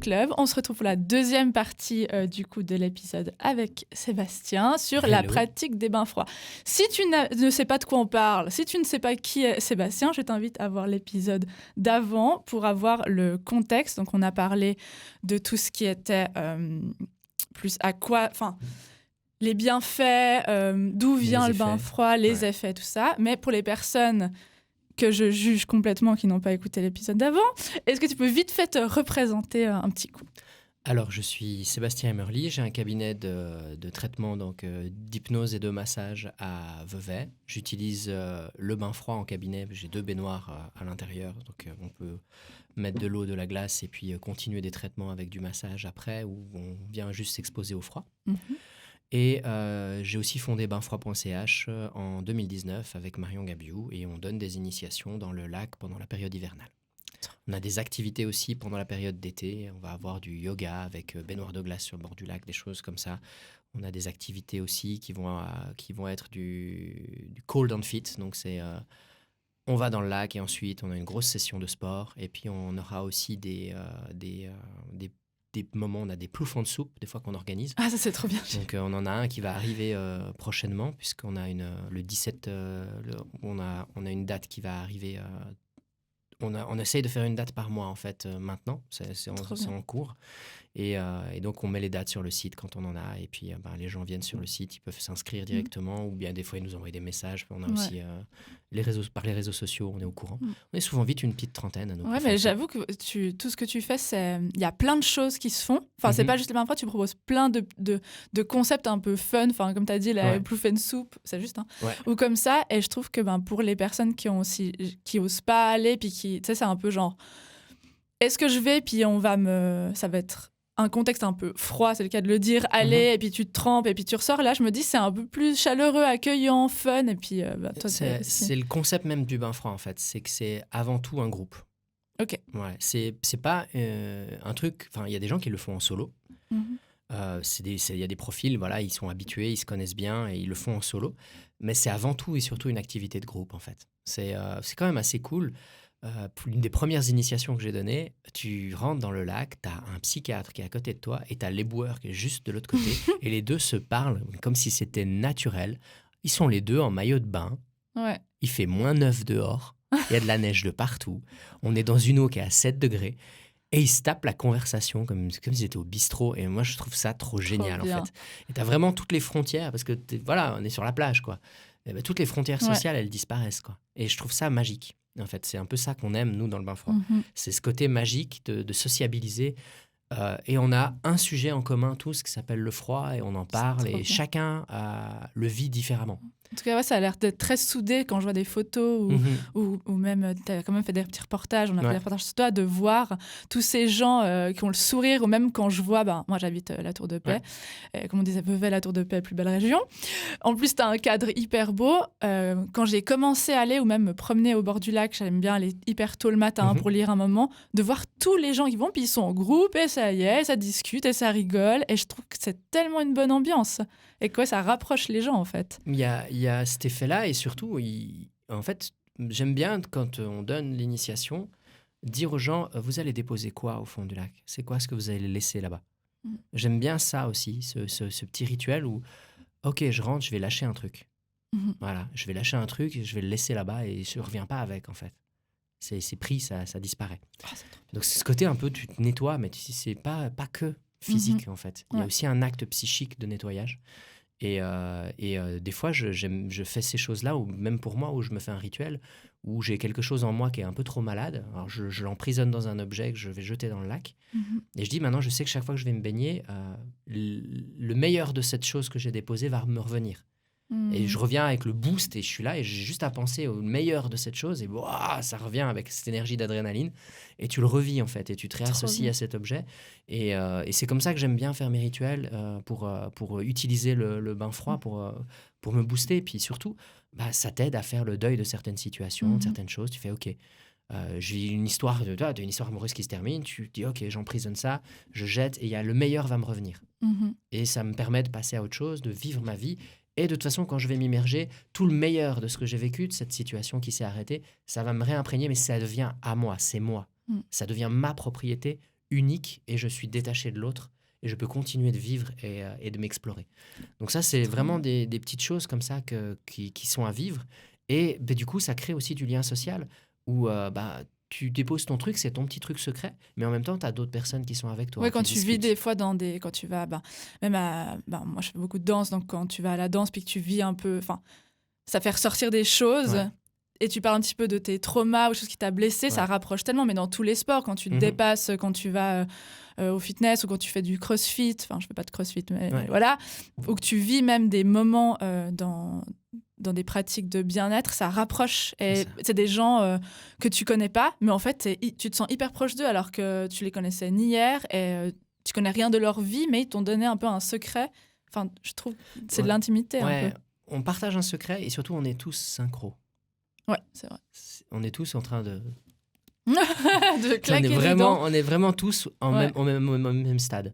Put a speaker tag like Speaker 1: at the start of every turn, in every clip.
Speaker 1: Club. On se retrouve pour la deuxième partie du coup de l'épisode avec Sébastien sur la pratique des bains froids. Si tu ne sais pas de quoi on parle, si tu ne sais pas qui est Sébastien, je t'invite à voir l'épisode d'avant pour avoir le contexte. Donc on a parlé de tout ce qui était plus à quoi... les bienfaits, d'où vient le bain froid, les effets, tout ça. Mais pour les personnes que je juge complètement qui n'ont pas écouté l'épisode d'avant, est-ce que tu peux vite fait te représenter un petit coup ?
Speaker 2: Alors, je suis Sébastien Emmerly, j'ai un cabinet de traitement d'hypnose et de massage à Vevey. J'utilise le bain froid en cabinet, j'ai 2 baignoires à l'intérieur, donc on peut mettre de l'eau, de la glace et puis continuer des traitements avec du massage après, où on vient juste s'exposer au froid. Et j'ai aussi fondé bainfroid.ch en 2019 avec Marion Gabiou et on donne des initiations dans le lac pendant la période hivernale. On a des activités aussi pendant la période d'été. On va avoir du yoga avec baignoire de glace sur le bord du lac, des choses comme ça. On a des activités aussi qui vont être du cold and fit. Donc on va dans le lac et ensuite on a une grosse session de sport. Et puis on aura aussi des moments, on a des ploufs en soupe, des fois qu'on organise.
Speaker 1: Ah, ça c'est trop bien.
Speaker 2: Donc on en a un qui va arriver prochainement, puisqu'on a le 17, on a une date qui va arriver. On essaye de faire une date par mois en fait maintenant, c'est en cours. Et donc on met les dates sur le site quand on en a, et puis les gens viennent sur le site, ils peuvent s'inscrire directement, ou bien des fois ils nous envoient des messages. On a aussi par les réseaux sociaux, on est au courant. On est souvent vite une petite trentaine à nous.
Speaker 1: Ouais, mais j'avoue que tout ce que tu fais, il y a plein de choses qui se font. Enfin, c'est pas juste les bains froids, tu proposes plein de concepts un peu fun. Enfin, comme tu as dit, la plouf and soup, c'est juste. Ou comme ça. Et je trouve que pour les personnes qui osent pas aller, puis tu sais, c'est un peu genre, est-ce que je vais, puis ça va être un contexte un peu froid, c'est le cas de le dire, aller, et puis tu te trempes, et puis tu ressors. Là, je me dis, c'est un peu plus chaleureux, accueillant, fun, et puis toi,
Speaker 2: c'est le concept même du bain froid, en fait. C'est que c'est avant tout un groupe.
Speaker 1: Ok.
Speaker 2: Ouais, c'est pas un truc... Enfin, il y a des gens qui le font en solo. Il y a des profils, voilà, ils sont habitués, ils se connaissent bien, et ils le font en solo. Mais c'est avant tout et surtout une activité de groupe, en fait. C'est quand même assez cool. Une des premières initiations que j'ai données, tu rentres dans le lac, tu as un psychiatre qui est à côté de toi et tu as l'éboueur qui est juste de l'autre côté et les deux se parlent comme si c'était naturel. Ils sont les deux en maillot de bain.
Speaker 1: Ouais.
Speaker 2: Il fait -9 dehors. Il y a de la neige de partout. On est dans une eau qui est à 7 degrés. Et ils se tapent la conversation comme s'ils étaient au bistrot. Et moi, je trouve ça trop génial, en fait. Et tu as vraiment toutes les frontières, parce que voilà, on est sur la plage, quoi. Et toutes les frontières sociales, elles disparaissent, quoi. Et je trouve ça magique. En fait, c'est un peu ça qu'on aime, nous, dans le bain froid. C'est ce côté magique de sociabiliser. Et on a un sujet en commun tous qui s'appelle le froid, et on en parle, et chacun le vit différemment.
Speaker 1: En tout cas, ça a l'air d'être très soudé quand je vois des photos ou même, tu as quand même fait des petits reportages, on a fait des reportages sur toi, de voir tous ces gens qui ont le sourire, ou même quand je vois, moi j'habite la Tour de Paix, comme on disait, Vevey, la Tour de Paix, plus belle région. En plus, tu as un cadre hyper beau. Quand j'ai commencé à aller ou même me promener au bord du lac, j'aime bien aller hyper tôt le matin pour lire un moment, de voir tous les gens qui vont, puis ils sont en groupe, et ça y est, ça discute, et ça rigole, et je trouve que c'est tellement une bonne ambiance. Et quoi, ça rapproche les gens, en fait.
Speaker 2: Il y a cet effet-là, et surtout, en fait, j'aime bien, quand on donne l'initiation, dire aux gens, vous allez déposer quoi au fond du lac ? C'est quoi ce que vous allez laisser là-bas ? J'aime bien ça aussi, ce petit rituel où, ok, je rentre, je vais lâcher un truc. Voilà, je vais lâcher un truc, je vais le laisser là-bas, et je ne reviens pas avec, en fait. C'est pris, ça disparaît. Donc c'est ce côté un peu, tu te nettoies, mais c'est pas que physique, en fait. Il y a aussi un acte psychique de nettoyage. Et des fois, je fais ces choses-là, ou même pour moi, où je me fais un rituel, où j'ai quelque chose en moi qui est un peu trop malade. Alors, je l'emprisonne dans un objet que je vais jeter dans le lac. Et je dis, maintenant, je sais que chaque fois que je vais me baigner, le meilleur de cette chose que j'ai déposée va me revenir. Et je reviens avec le boost, et je suis là, et j'ai juste à penser au meilleur de cette chose, et ça revient avec cette énergie d'adrénaline, et tu le revis, en fait, et tu te réassocies à cet objet. Et c'est comme ça que j'aime bien faire mes rituels, pour utiliser le bain froid, pour me booster. Et puis surtout, ça t'aide à faire le deuil de certaines situations, de certaines choses. Tu fais, OK, j'ai une histoire une histoire amoureuse qui se termine, tu dis, OK, j'emprisonne ça, je jette, et le meilleur va me revenir. Et ça me permet de passer à autre chose, de vivre ma vie. Et de toute façon, quand je vais m'immerger, tout le meilleur de ce que j'ai vécu, de cette situation qui s'est arrêtée, ça va me réimprégner, mais ça devient à moi, c'est moi. Ça devient ma propriété unique et je suis détaché de l'autre et je peux continuer de vivre et de m'explorer. Donc ça, c'est vraiment des petites choses comme ça qui sont à vivre. Et du coup, ça crée aussi du lien social où tu déposes ton truc, c'est ton petit truc secret, mais en même temps, tu as d'autres personnes qui sont avec toi.
Speaker 1: Oui, quand tu vis des fois quand tu vas, même moi je fais beaucoup de danse, donc quand tu vas à la danse puis que tu vis un peu, ça fait ressortir des choses et tu parles un petit peu de tes traumas ou choses qui t'a blessé, ça rapproche tellement, mais dans tous les sports, quand tu te dépasses, quand tu vas au fitness ou quand tu fais du crossfit, je fais pas de crossfit, mais voilà, ou que tu vis même des moments dans des pratiques de bien-être, ça rapproche. Et c'est des gens que tu connais pas, mais en fait, tu te sens hyper proche d'eux alors que tu les connaissais ni hier et tu connais rien de leur vie, mais ils t'ont donné un peu un secret. Enfin, je trouve c'est de l'intimité un peu.
Speaker 2: On partage un secret et surtout, on est tous synchro.
Speaker 1: Ouais, c'est vrai.
Speaker 2: On est tous en train de...
Speaker 1: de claquer des dents.
Speaker 2: On est vraiment tous au même stade.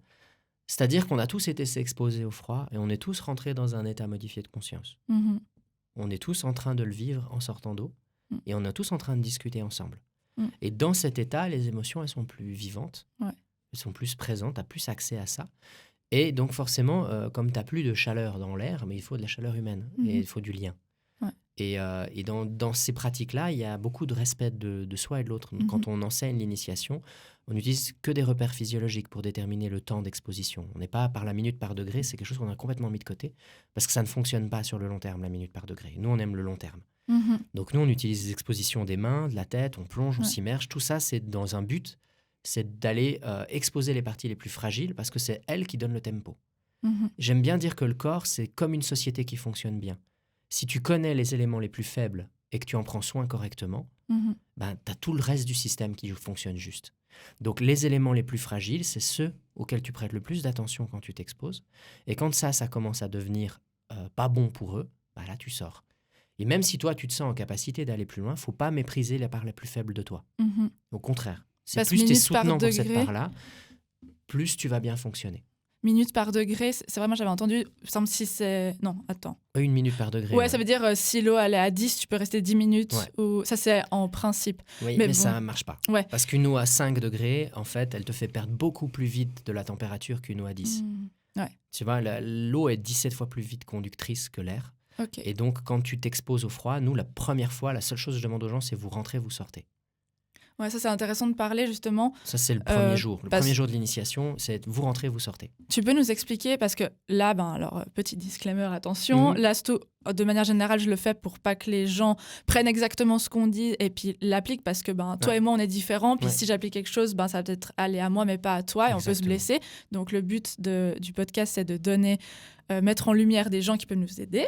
Speaker 2: C'est-à-dire qu'on a tous été exposés au froid et on est tous rentrés dans un état modifié de conscience. On est tous en train de le vivre en sortant d'eau et on est tous en train de discuter ensemble. Et dans cet état, les émotions, elles sont plus vivantes, elles sont plus présentes, tu as plus accès à ça. Et donc forcément, comme tu n'as plus de chaleur dans l'air, mais il faut de la chaleur humaine et il faut du lien. Et dans ces pratiques-là, il y a beaucoup de respect de soi et de l'autre. Quand on enseigne l'initiation, on n'utilise que des repères physiologiques pour déterminer le temps d'exposition. On n'est pas par la minute par degré, c'est quelque chose qu'on a complètement mis de côté parce que ça ne fonctionne pas sur le long terme, la minute par degré. Nous, on aime le long terme. Donc nous, on utilise les expositions des mains, de la tête, on plonge, on s'immerge. Tout ça, c'est dans un but, c'est d'aller exposer les parties les plus fragiles parce que c'est elles qui donnent le tempo. J'aime bien dire que le corps, c'est comme une société qui fonctionne bien. Si tu connais les éléments les plus faibles et que tu en prends soin correctement, tu as tout le reste du système qui fonctionne juste. Donc les éléments les plus fragiles, c'est ceux auxquels tu prêtes le plus d'attention quand tu t'exposes. Et quand ça commence à devenir pas bon pour eux, là tu sors. Et même si toi tu te sens en capacité d'aller plus loin, faut pas mépriser la part la plus faible de toi. Au contraire, plus tu es soutenant pour cette part-là, plus tu vas bien fonctionner.
Speaker 1: Minutes par degré, c'est vraiment, j'avais entendu, il me semble si c'est... Non, attends.
Speaker 2: 1 minute par degré.
Speaker 1: Ouais, ça veut dire si l'eau elle est à 10, tu peux rester 10 minutes. Ou... Ça, c'est en principe.
Speaker 2: Oui, mais ça ne marche pas. Parce qu'une eau à 5 degrés, en fait, elle te fait perdre beaucoup plus vite de la température qu'une eau à 10. Tu vois, l'eau est 17 fois plus vite conductrice que l'air. Et donc, quand tu t'exposes au froid, nous, la première fois, la seule chose que je demande aux gens, c'est vous rentrez, vous sortez.
Speaker 1: Ouais, ça c'est intéressant de parler justement.
Speaker 2: Ça c'est le premier jour. Le premier jour de l'initiation, c'est vous rentrez, vous sortez.
Speaker 1: Tu peux nous expliquer, parce que là, alors petit disclaimer, attention, l'asto, de manière générale, je le fais pour pas que les gens prennent exactement ce qu'on dit et puis l'appliquent parce que toi et moi on est différents. Puis si j'applique quelque chose, ça va peut-être aller à moi mais pas à toi et on peut se blesser. Donc le but du podcast c'est de donner, mettre en lumière des gens qui peuvent nous aider.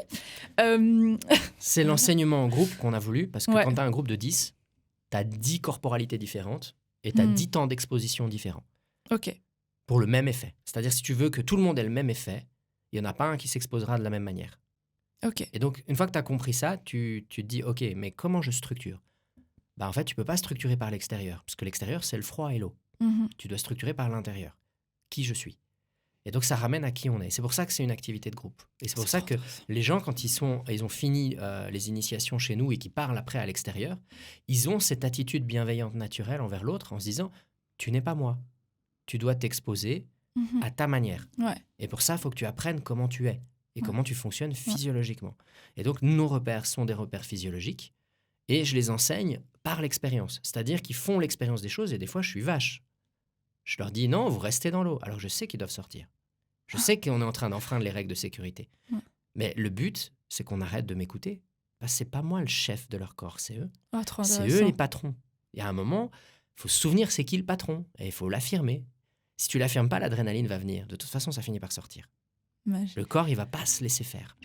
Speaker 2: C'est l'enseignement en groupe qu'on a voulu parce que quand tu as un groupe de 10, tu as 10 corporalités différentes et tu as 10 temps d'exposition différents. Pour le même effet. C'est-à-dire, si tu veux que tout le monde ait le même effet, il n'y en a pas un qui s'exposera de la même manière. Et donc, une fois que tu as compris ça, tu te dis, OK, mais comment je structure ? En fait, tu ne peux pas structurer par l'extérieur, parce que l'extérieur, c'est le froid et l'eau. Tu dois structurer par l'intérieur. Qui je suis ? Et donc, ça ramène à qui on est. C'est pour ça que c'est une activité de groupe. Et c'est pour ça que les gens, quand ils ont fini les initiations chez nous et qu'ils parlent après à l'extérieur, ils ont cette attitude bienveillante naturelle envers l'autre en se disant « Tu n'es pas moi. Tu dois t'exposer à ta manière. Et pour ça, il faut que tu apprennes comment tu es et comment tu fonctionnes physiologiquement. » Et donc, nos repères sont des repères physiologiques et je les enseigne par l'expérience. C'est-à-dire qu'ils font l'expérience des choses et des fois, je suis vache. Je leur dis « Non, vous restez dans l'eau. » Alors, je sais qu'ils doivent sortir. Je sais qu'on est en train d'enfreindre les règles de sécurité. Mais le but, c'est qu'on arrête de m'écouter. C'est pas moi le chef de leur corps, c'est eux. C'est eux les patrons. Il y a un moment, il faut se souvenir c'est qui le patron. Et il faut l'affirmer. Si tu l'affirmes pas, l'adrénaline va venir. De toute façon, ça finit par sortir. Le corps, il va pas se laisser faire.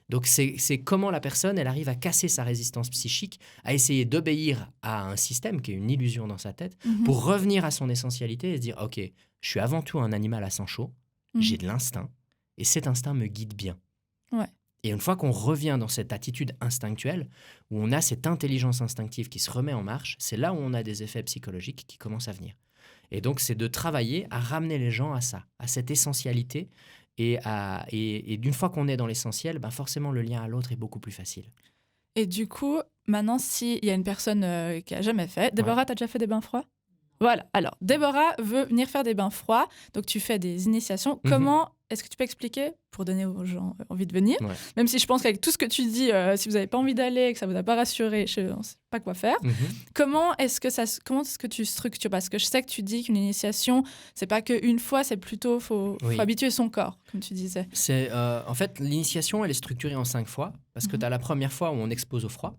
Speaker 2: Donc, c'est comment la personne, elle arrive à casser sa résistance psychique, à essayer d'obéir à un système qui est une illusion dans sa tête, pour revenir à son essentialité et se dire « Ok, je suis avant tout un animal à sang chaud. J'ai de l'instinct et cet instinct me guide bien. » Et une fois qu'on revient dans cette attitude instinctuelle, où on a cette intelligence instinctive qui se remet en marche, c'est là où on a des effets psychologiques qui commencent à venir. Et donc, c'est de travailler à ramener les gens à ça, à cette essentialité. Et d'une fois qu'on est dans l'essentiel, forcément, le lien à l'autre est beaucoup plus facile.
Speaker 1: Et du coup, maintenant, s'il y a une personne qui n'a jamais fait... Déborah, tu as déjà fait des bains froids ? Voilà. Alors, Déborah veut venir faire des bains froids. Donc, tu fais des initiations. Comment est-ce que tu peux expliquer pour donner aux gens envie de venir? Même si je pense qu'avec tout ce que tu dis, si vous n'avez pas envie d'aller, que ça ne vous a pas rassuré, on ne sait pas quoi faire. Comment est-ce que tu structures? Parce que je sais que tu dis qu'une initiation, c'est pas qu'une fois, c'est plutôt faut habituer son corps, comme tu disais.
Speaker 2: En fait, l'initiation, elle est structurée en 5 fois. Parce que tu as la première fois où on expose au froid,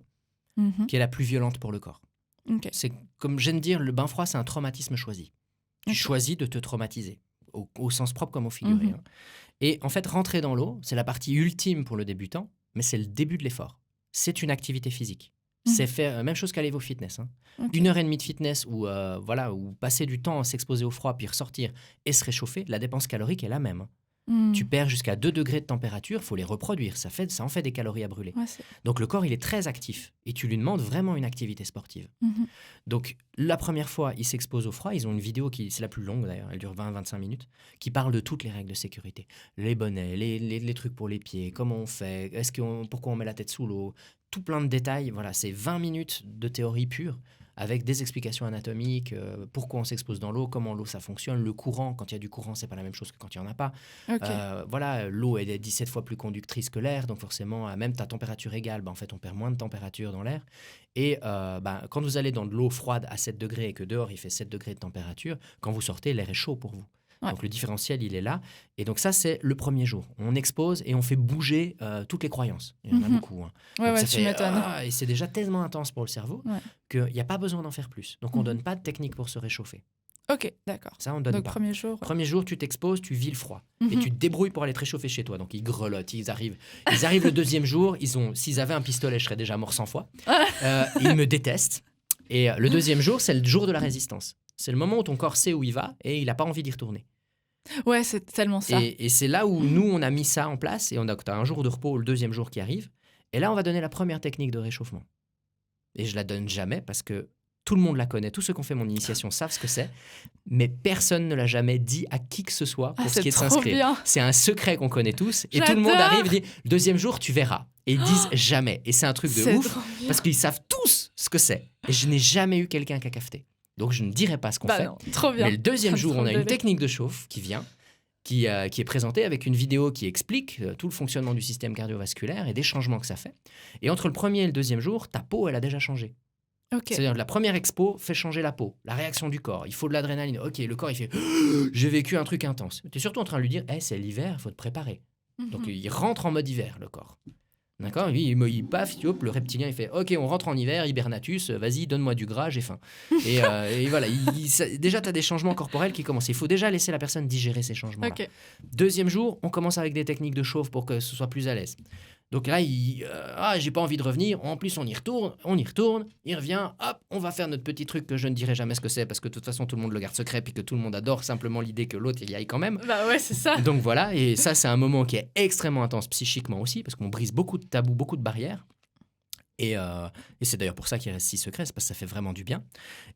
Speaker 2: qui est la plus violente pour le corps. C'est comme j'aime dire, le bain froid, c'est un traumatisme choisi. Tu choisis de te traumatiser, au sens propre comme au figuré. Et en fait, rentrer dans l'eau, c'est la partie ultime pour le débutant, mais c'est le début de l'effort. C'est une activité physique. C'est faire même chose qu'aller au fitness. 1h30 de fitness ou passer du temps à s'exposer au froid, puis ressortir et se réchauffer, la dépense calorique est la même. Tu perds jusqu'à 2 degrés de température, il faut les reproduire. Ça en fait des calories à brûler. Donc le corps, il est très actif et tu lui demandes vraiment une activité sportive. Donc la première fois, il s'expose au froid. Ils ont une vidéo c'est la plus longue d'ailleurs, elle dure 20-25 minutes, qui parle de toutes les règles de sécurité. Les bonnets, les trucs pour les pieds, comment on fait, pourquoi on met la tête sous l'eau, tout plein de détails. Voilà, c'est 20 minutes de théorie pure, avec des explications anatomiques, pourquoi on s'expose dans l'eau, comment l'eau ça fonctionne, le courant, quand il y a du courant, c'est pas la même chose que quand il n'y en a pas. L'eau est 17 fois plus conductrice que l'air, donc forcément, même ta température égale, en fait, on perd moins de température dans l'air. Et quand vous allez dans de l'eau froide à 7 degrés et que dehors il fait 7 degrés de température, quand vous sortez, l'air est chaud pour vous. Donc le différentiel, il est là. Et donc ça, c'est le premier jour. On expose et on fait bouger toutes les croyances. Il y en a beaucoup.
Speaker 1: Tu m'étonnes.
Speaker 2: Et c'est déjà tellement intense pour le cerveau qu'il n'y a pas besoin d'en faire plus. Donc on ne donne pas de technique pour se réchauffer.
Speaker 1: Ok, d'accord.
Speaker 2: Ça, on ne donne
Speaker 1: donc,
Speaker 2: pas.
Speaker 1: Premier
Speaker 2: jour, tu t'exposes, tu vis le froid. Et tu te débrouilles pour aller te réchauffer chez toi. Donc ils grelottent, ils arrivent le deuxième jour. S'ils avaient un pistolet, je serais déjà mort 100 fois. Ils me détestent. Et le deuxième jour, c'est le jour de la résistance. C'est le moment où ton corps sait où il va et il n'a pas envie d'y retourner.
Speaker 1: Ouais, c'est tellement ça.
Speaker 2: Et c'est là où nous, on a mis ça en place. Et tu as un jour de repos, le deuxième jour qui arrive. Et là, on va donner la première technique de réchauffement. Et je la donne jamais parce que tout le monde la connaît. Tous ceux qui ont fait mon initiation savent ce que c'est. Mais personne ne l'a jamais dit à qui que ce soit pour ce qui est de s'inscrire. C'est un secret qu'on connaît tous. Et tout le monde arrive et dit « Deuxième jour, tu verras ». Et ils disent jamais. Et c'est un truc de ouf parce qu'ils savent tous ce que c'est. Et je n'ai jamais eu quelqu'un qui a cafeté. Donc, je ne dirai pas ce qu'on fait.
Speaker 1: Non, trop bien.
Speaker 2: Mais le deuxième jour, on a une technique de chauffe qui vient, qui est présentée avec une vidéo qui explique tout le fonctionnement du système cardiovasculaire et des changements que ça fait. Et entre le premier et le deuxième jour, ta peau, elle a déjà changé. C'est-à-dire la première expo fait changer la peau, la réaction du corps. Il faut de l'adrénaline. Ok, le corps, il fait « J'ai vécu un truc intense ». Tu es surtout en train de lui dire « C'est l'hiver, il faut te préparer ». Donc, il rentre en mode hiver, le corps. D'accord, lui, il paf, le reptilien, il fait « Ok, on rentre en hiver, hibernatus, vas-y, donne-moi du gras, j'ai faim. » Et voilà, déjà, tu as des changements corporels qui commencent. Il faut déjà laisser la personne digérer ces changements-là. Deuxième jour, on commence avec des techniques de chauffe pour que ce soit plus à l'aise. Donc là, j'ai pas envie de revenir. En plus, on y retourne, il revient, hop, on va faire notre petit truc que je ne dirai jamais ce que c'est parce que de toute façon, tout le monde le garde secret puis que tout le monde adore simplement l'idée que l'autre, il y aille quand même.
Speaker 1: Bah ouais, c'est ça.
Speaker 2: Donc voilà, et ça, c'est un moment qui est extrêmement intense psychiquement aussi parce qu'on brise beaucoup de tabous, beaucoup de barrières. Et c'est d'ailleurs pour ça qu'il reste si secret, c'est parce que ça fait vraiment du bien.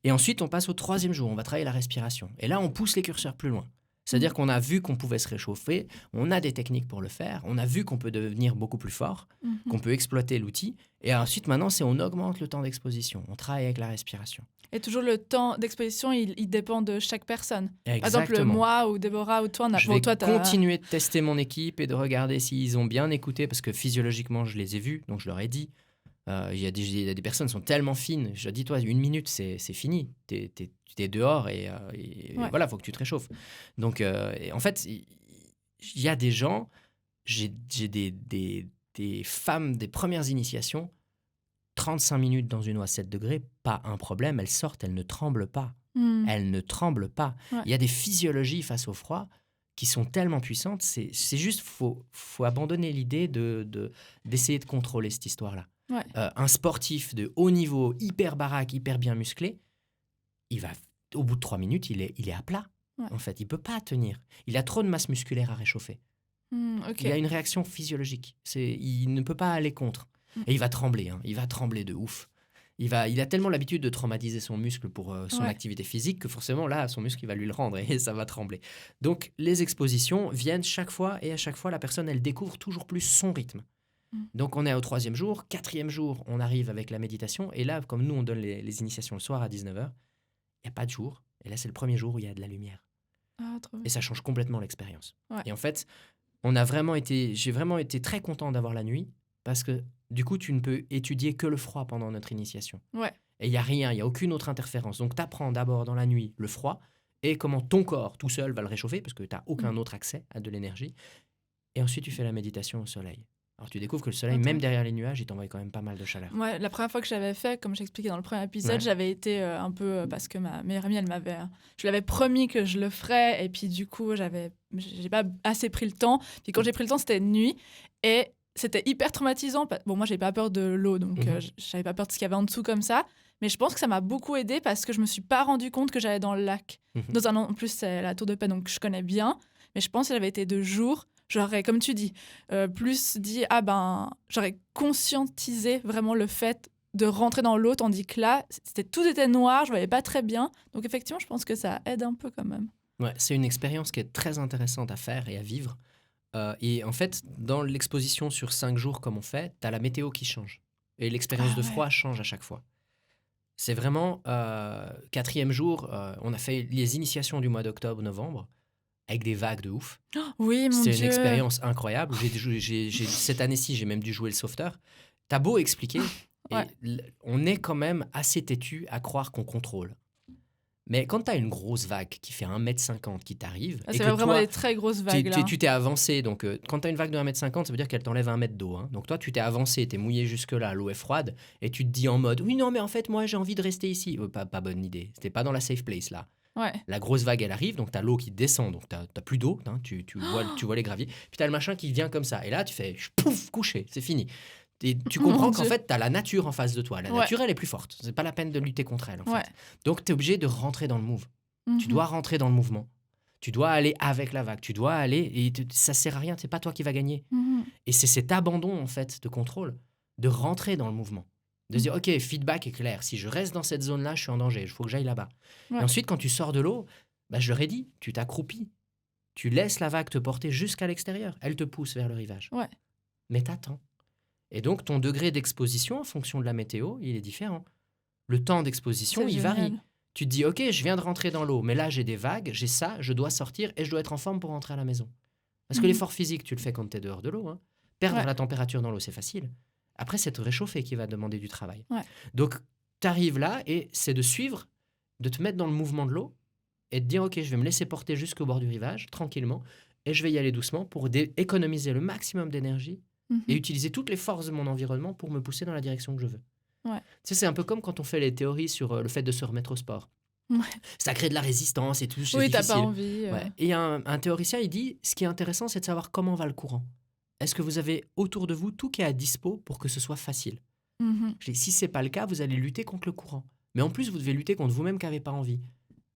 Speaker 2: Et ensuite, on passe au troisième jour, on va travailler la respiration. Et là, on pousse les curseurs plus loin. C'est-à-dire qu'on a vu qu'on pouvait se réchauffer, on a des techniques pour le faire, on a vu qu'on peut devenir beaucoup plus fort, qu'on peut exploiter l'outil. Et ensuite, maintenant, on augmente le temps d'exposition. On travaille avec la respiration.
Speaker 1: Et toujours le temps d'exposition, il dépend de chaque personne.
Speaker 2: Exactement.
Speaker 1: Par exemple, moi ou Déborah ou toi,
Speaker 2: je vais continuer de tester mon équipe et de regarder s'ils ont bien écouté, parce que physiologiquement, je les ai vus, donc je leur ai dit. Il y a des personnes qui sont tellement fines. Je dis, toi, 1 minute, c'est fini. T'es dehors et voilà, il faut que tu te réchauffes. Donc, en fait, il y a des gens, j'ai des femmes des premières initiations, 35 minutes dans une eau à 7 degrés, pas un problème, elles sortent, elles ne tremblent pas. Elles ne tremblent pas. Il y a des physiologies face au froid qui sont tellement puissantes. C'est juste, faut abandonner l'idée d'essayer de contrôler cette histoire-là. Un sportif de haut niveau, hyper baraque, hyper bien musclé, il va, au bout de 3 minutes, il est à plat. En fait, il ne peut pas tenir. Il a trop de masse musculaire à réchauffer. Il a une réaction physiologique. Il ne peut pas aller contre. Et il va trembler. Il va trembler de ouf. Il a tellement l'habitude de traumatiser son muscle pour son activité physique que forcément, là, son muscle, il va lui le rendre et ça va trembler. Donc, les expositions viennent chaque fois et à chaque fois, la personne, elle découvre toujours plus son rythme. Donc, on est au 3e jour. 4e jour, on arrive avec la méditation. Et là, comme nous, on donne les initiations le soir à 19h, il n'y a pas de jour, Et là, c'est le premier jour où il y a de la lumière.
Speaker 1: Ah, trop bien.
Speaker 2: Et ça change complètement l'expérience.
Speaker 1: Ouais.
Speaker 2: Et en fait, j'ai vraiment été très content d'avoir la nuit parce que du coup, tu ne peux étudier que le froid pendant notre initiation.
Speaker 1: Ouais.
Speaker 2: Et il n'y a rien, il n'y a aucune autre interférence. Donc, tu apprends d'abord dans la nuit le froid et comment ton corps tout seul va le réchauffer parce que tu n'as aucun autre accès à de l'énergie. Et ensuite, tu fais la méditation au soleil. Alors, tu découvres que le soleil, même derrière les nuages, il t'envoie quand même pas mal de chaleur.
Speaker 1: Ouais, la première fois que j'avais fait, comme j'expliquais dans le premier épisode, j'avais été un peu... parce que ma meilleure amie, je l'avais promis que je le ferais. Et puis, du coup, j'ai pas assez pris le temps. Puis, quand j'ai pris le temps, c'était de nuit. Et c'était hyper traumatisant. Bon, moi, j'ai pas peur de l'eau. Donc, j'avais pas peur de ce qu'il y avait en dessous comme ça. Mais je pense que ça m'a beaucoup aidée parce que je me suis pas rendu compte que j'allais dans le lac. En plus, c'est la Tour de Paix, donc je connais bien. Mais je pense que j'avais été de jour... J'aurais, comme tu dis, plus dit, j'aurais conscientisé vraiment le fait de rentrer dans l'eau, tandis que là, tout était noir, je voyais pas très bien. Donc effectivement, je pense que ça aide un peu quand même.
Speaker 2: Ouais, c'est une expérience qui est très intéressante à faire et à vivre. Et en fait, dans l'exposition sur 5 jours comme on fait, tu as la météo qui change. Et l'expérience de froid change à chaque fois. C'est vraiment, 4e jour, on a fait les initiations du mois d'octobre, novembre, avec des vagues de ouf.
Speaker 1: Oui, mon Dieu.
Speaker 2: C'est une expérience incroyable. Cette année-ci, j'ai même dû jouer le sauveteur. T'as beau expliquer, on est quand même assez têtu à croire qu'on contrôle. Mais quand t'as une grosse vague qui fait 1,50 m qui t'arrive...
Speaker 1: c'est vraiment des très grosses vagues, là.
Speaker 2: Tu t'es avancé. Donc, quand t'as une vague de 1,50 m, ça veut dire qu'elle t'enlève 1 mètre d'eau. Hein. Donc, toi, tu t'es avancé, t'es mouillé jusque-là, l'eau est froide, et tu te dis en mode « Oui, non, mais en fait, moi, j'ai envie de rester ici. » Pas bonne idée. C'était pas dans la safe place, là.
Speaker 1: Ouais.
Speaker 2: La grosse vague, elle arrive, donc t'as l'eau qui descend, donc t'as plus d'eau, hein, tu vois les graviers. Puis t'as le machin qui vient comme ça. Et là, tu fais pouf, couché, c'est fini. Et tu comprends qu'en fait, t'as la nature en face de toi. La nature, elle est plus forte. C'est pas la peine de lutter contre elle, en fait. Donc, t'es obligé de rentrer dans le move. Tu dois rentrer dans le mouvement. Tu dois aller avec la vague. Tu dois aller, et ça sert à rien, c'est pas toi qui vas gagner. Et c'est cet abandon, en fait, de contrôle, de rentrer dans le mouvement. De se dire, OK, feedback est clair. Si je reste dans cette zone-là, je suis en danger. Il faut que j'aille là-bas. Et ensuite, quand tu sors de l'eau, je leur ai dit, tu t'accroupis. Tu laisses la vague te porter jusqu'à l'extérieur. Elle te pousse vers le rivage.
Speaker 1: Ouais.
Speaker 2: Mais t'attends. Et donc, ton degré d'exposition, en fonction de la météo, il est différent. Le temps d'exposition, il varie. Tu te dis, OK, je viens de rentrer dans l'eau, mais là, j'ai des vagues, j'ai ça, je dois sortir et je dois être en forme pour rentrer à la maison. Parce que l'effort physique, tu le fais quand tu es dehors de l'eau. Hein. Perdre la température dans l'eau, c'est facile. Après, c'est te réchauffer qui va demander du travail. Ouais. Donc, tu arrives là et c'est de suivre, de te mettre dans le mouvement de l'eau et de dire, OK, je vais me laisser porter jusqu'au bord du rivage, tranquillement, et je vais y aller doucement pour économiser le maximum d'énergie et utiliser toutes les forces de mon environnement pour me pousser dans la direction que je veux. Ouais. Tu sais, c'est un peu comme quand on fait les théories sur le fait de se remettre au sport. Ouais. Ça crée de la résistance et tout, c'est difficile.
Speaker 1: T'as pas envie.
Speaker 2: Ouais. Et il y a un théoricien, il dit, ce qui est intéressant, c'est de savoir comment va le courant. Est-ce que vous avez autour de vous tout qui est à dispo pour que ce soit facile? Je dis, si ce n'est pas le cas, vous allez lutter contre le courant. Mais en plus, vous devez lutter contre vous-même qui n'avez pas envie.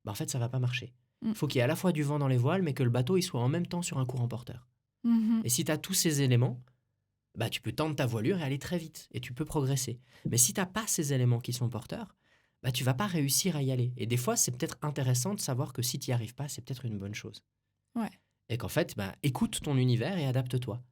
Speaker 2: En fait, ça ne va pas marcher. Il faut qu'il y ait à la fois du vent dans les voiles, mais que le bateau il soit en même temps sur un courant porteur. Et si tu as tous ces éléments, tu peux tendre ta voilure et aller très vite. Et tu peux progresser. Mais si tu n'as pas ces éléments qui sont porteurs, tu ne vas pas réussir à y aller. Et des fois, c'est peut-être intéressant de savoir que si tu n'y arrives pas, c'est peut-être une bonne chose. Ouais. Et qu'en fait, écoute ton univers et adapte-toi.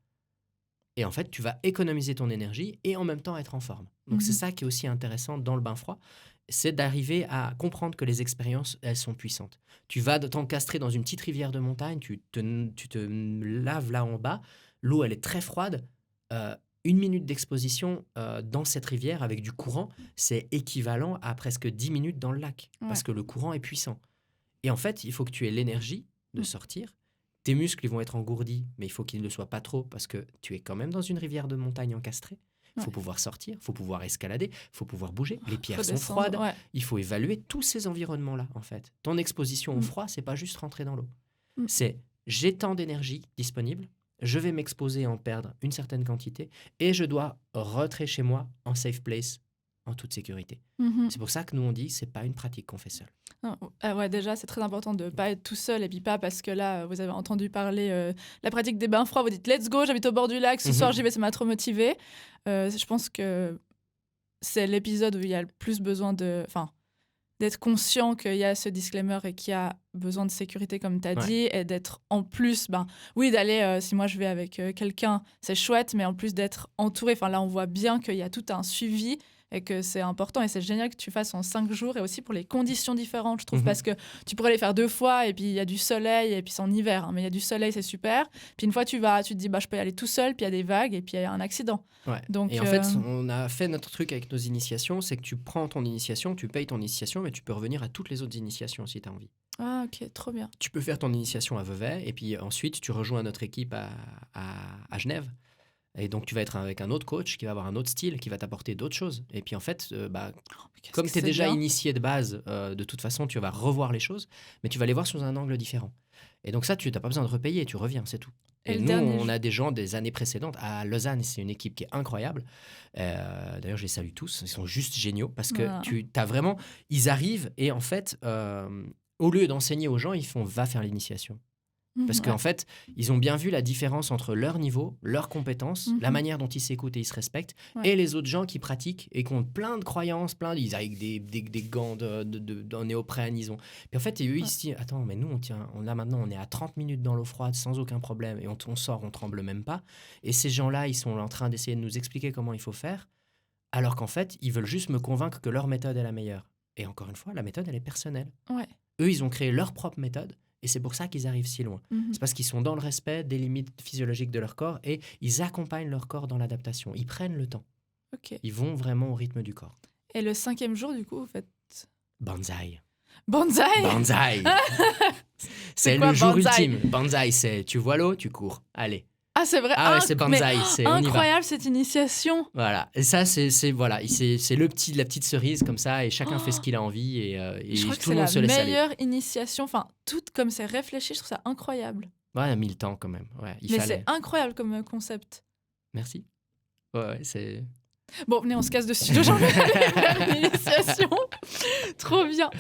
Speaker 2: Et en fait, tu vas économiser ton énergie et en même temps être en forme. Donc, c'est ça qui est aussi intéressant dans le bain froid, c'est d'arriver à comprendre que les expériences, elles sont puissantes. Tu vas t'encastrer dans une petite rivière de montagne, tu te laves là en bas, l'eau, elle est très froide. 1 minute d'exposition dans cette rivière avec du courant, c'est équivalent à presque 10 minutes dans le lac, parce que le courant est puissant. Et en fait, il faut que tu aies l'énergie de sortir. Tes muscles ils vont être engourdis, mais il faut qu'ils ne le soient pas trop parce que tu es quand même dans une rivière de montagne encastrée. Il faut pouvoir sortir, il faut pouvoir escalader, il faut pouvoir bouger. Les pierres sont froides. Ouais. Il faut évaluer tous ces environnements-là, en fait. Ton exposition au froid, c'est pas juste rentrer dans l'eau. C'est j'ai tant d'énergie disponible, je vais m'exposer à en perdre une certaine quantité et je dois rentrer chez moi en safe place, en toute sécurité. C'est pour ça que nous, on dit c'est pas une pratique qu'on fait seul.
Speaker 1: Ouais, déjà, c'est très important de ne pas être tout seul et puis pas parce que là, vous avez entendu parler la pratique des bains froids, vous dites « let's go, j'habite au bord du lac, ce soir j'y vais, ça m'a trop motivé ». Je pense que c'est l'épisode où il y a le plus besoin d'être conscient qu'il y a ce disclaimer et qu'il y a besoin de sécurité, comme tu as dit, et d'être en plus, oui, d'aller, si moi je vais avec quelqu'un, c'est chouette, mais en plus d'être entouré, là on voit bien qu'il y a tout un suivi, et que c'est important. Et c'est génial que tu fasses en 5 jours et aussi pour les conditions différentes, je trouve,
Speaker 2: Mhm.
Speaker 1: parce que tu pourrais les faire 2 fois et puis il y a du soleil et puis c'est en hiver, hein, mais il y a du soleil, c'est super. Puis une fois, tu te dis, je peux y aller tout seul, puis il y a des vagues et puis il y a un accident.
Speaker 2: Ouais.
Speaker 1: Donc,
Speaker 2: Et en fait, on a fait notre truc avec nos initiations, c'est que tu prends ton initiation, tu payes ton initiation, mais tu peux revenir à toutes les autres initiations si tu as envie.
Speaker 1: Ah, ok, trop bien.
Speaker 2: Tu peux faire ton initiation à Vevey, et puis ensuite, tu rejoins notre équipe à Genève. Et donc, tu vas être avec un autre coach qui va avoir un autre style, qui va t'apporter d'autres choses. Et puis, en fait, comme tu es déjà initié de base, de toute façon, tu vas revoir les choses, mais tu vas les voir sous un angle différent. Et donc ça, tu n'as pas besoin de repayer, tu reviens, c'est tout. Et nous, on a des gens des années précédentes. À Lausanne, c'est une équipe qui est incroyable. D'ailleurs, je les salue tous. Ils sont juste géniaux parce que tu as vraiment... Ils arrivent et en fait, au lieu d'enseigner aux gens, ils font « va faire l'initiation ». Parce qu'en fait, ils ont bien vu la différence entre leur niveau, leurs compétences, la manière dont ils s'écoutent et ils se respectent, et les autres gens qui pratiquent et qui ont plein de croyances, ils arrivent avec des gants en néoprène. Puis en fait, eux, ils se disent, attends, mais nous, là maintenant, on est à 30 minutes dans l'eau froide sans aucun problème, et on sort, on tremble même pas. Et ces gens-là, ils sont en train d'essayer de nous expliquer comment il faut faire, alors qu'en fait, ils veulent juste me convaincre que leur méthode est la meilleure. Et encore une fois, la méthode, elle est personnelle.
Speaker 1: Ouais.
Speaker 2: Eux, ils ont créé leur propre méthode. Et c'est pour ça qu'ils arrivent si loin. C'est parce qu'ils sont dans le respect des limites physiologiques de leur corps et ils accompagnent leur corps dans l'adaptation. Ils prennent le temps.
Speaker 1: Okay.
Speaker 2: Ils vont vraiment au rythme du corps.
Speaker 1: Et le 5e jour, du coup, vous faites...
Speaker 2: Banzai.
Speaker 1: Banzai.
Speaker 2: Banzai. C'est le jour ultime. Banzai, c'est tu vois l'eau, tu cours. Allez.
Speaker 1: Ah, c'est vrai.
Speaker 2: Ah ouais, c'est Banzai. C'est
Speaker 1: incroyable cette initiation.
Speaker 2: Voilà. Et ça, c'est la petite cerise comme ça et chacun fait ce qu'il a envie et
Speaker 1: je crois
Speaker 2: tout le monde se laisse aller.
Speaker 1: C'est la meilleure initiation. Enfin, tout comme c'est réfléchi, je trouve ça incroyable.
Speaker 2: Ouais, il a mis le temps quand même. Ouais,
Speaker 1: mais c'est incroyable comme concept.
Speaker 2: Merci. Ouais, c'est...
Speaker 1: Bon, venez, on se casse de studio, j'en vais aller faire l'initiation. Trop bien.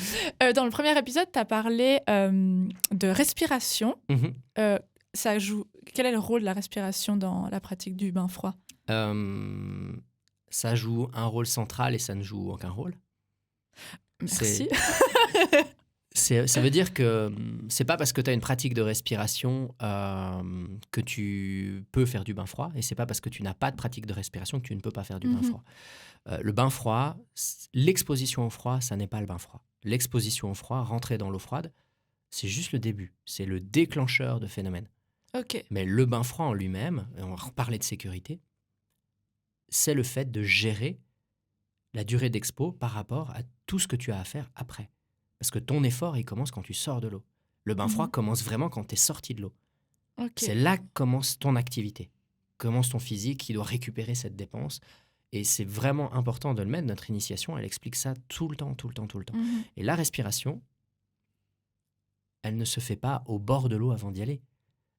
Speaker 1: Dans le premier épisode, tu as parlé de respiration. Ça joue... Quel est le rôle de la respiration dans la pratique du bain froid ?
Speaker 2: Ça joue un rôle central et ça ne joue aucun rôle.
Speaker 1: Merci.
Speaker 2: Ça veut dire que c'est pas parce que tu as une pratique de respiration que tu peux faire du bain froid et c'est pas parce que tu n'as pas de pratique de respiration que tu ne peux pas faire du bain froid. Le bain froid, l'exposition au froid, ça n'est pas le bain froid. L'exposition au froid, rentrer dans l'eau froide, c'est juste le début. C'est le déclencheur de phénomènes.
Speaker 1: Okay.
Speaker 2: Mais le bain froid en lui-même, et on va reparler de sécurité, c'est le fait de gérer la durée d'expo par rapport à tout ce que tu as à faire après. Parce que ton effort, il commence quand tu sors de l'eau. Le bain froid commence vraiment quand tu es sorti de l'eau.
Speaker 1: Okay.
Speaker 2: C'est là que commence ton activité, commence ton physique qui doit récupérer cette dépense. Et c'est vraiment important de le mettre. Notre initiation, elle explique ça tout le temps. Et la respiration, elle ne se fait pas au bord de l'eau avant d'y aller.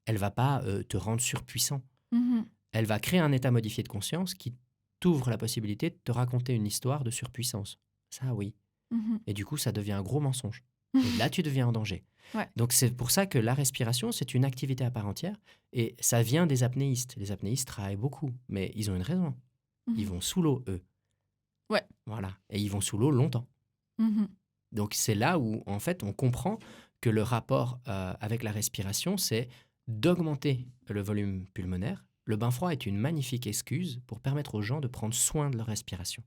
Speaker 2: Elle va pas te rendre surpuissant. Elle va créer un état modifié de conscience qui t'ouvre la possibilité de te raconter une histoire de surpuissance. Ça, oui. Et du coup, ça devient un gros mensonge. Et là, tu deviens en danger.
Speaker 1: Ouais.
Speaker 2: Donc, c'est pour ça que la respiration, c'est une activité à part entière. Et ça vient des apnéistes. Les apnéistes travaillent beaucoup, mais ils ont une raison. Ils vont sous l'eau, eux.
Speaker 1: Ouais.
Speaker 2: Voilà. Et ils vont sous l'eau longtemps. Donc, c'est là où, en fait, on comprend que le rapport avec la respiration, c'est d'augmenter le volume pulmonaire. Le bain froid est une magnifique excuse pour permettre aux gens de prendre soin de leur respiration.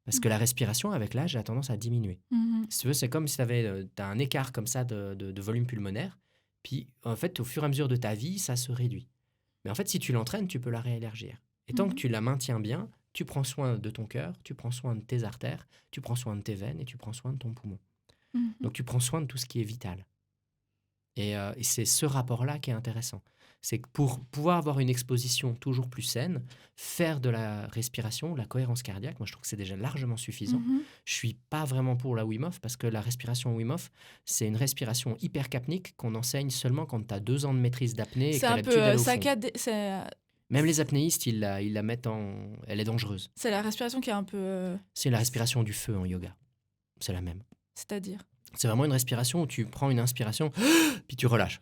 Speaker 2: Parce que la respiration, avec l'âge, a tendance à diminuer. Si tu veux, c'est comme si tu as un écart comme ça de volume pulmonaire. Puis, en fait, au fur et à mesure de ta vie, ça se réduit. Mais en fait, si tu l'entraînes, tu peux la réélargir. Et tant que tu la maintiens bien, tu prends soin de ton cœur, tu prends soin de tes artères, tu prends soin de tes veines et tu prends soin de ton poumon. Donc, tu prends soin de tout ce qui est vital. Et c'est ce rapport-là qui est intéressant. C'est que pour pouvoir avoir une exposition toujours plus saine, faire de la respiration, la cohérence cardiaque, moi je trouve que c'est déjà largement suffisant. Je suis pas vraiment pour la Wim Hof parce que la respiration Wim Hof, c'est une respiration hypercapnique qu'on enseigne seulement quand tu as 2 ans de maîtrise d'apnée et que tu as l'habitude d'aller au fond. Même les apnéistes, ils la mettent en... Elle est dangereuse.
Speaker 1: C'est la respiration qui est un peu...
Speaker 2: C'est la respiration du feu en yoga. C'est la même.
Speaker 1: C'est-à-dire ?
Speaker 2: C'est vraiment une respiration où tu prends une inspiration, puis tu relâches.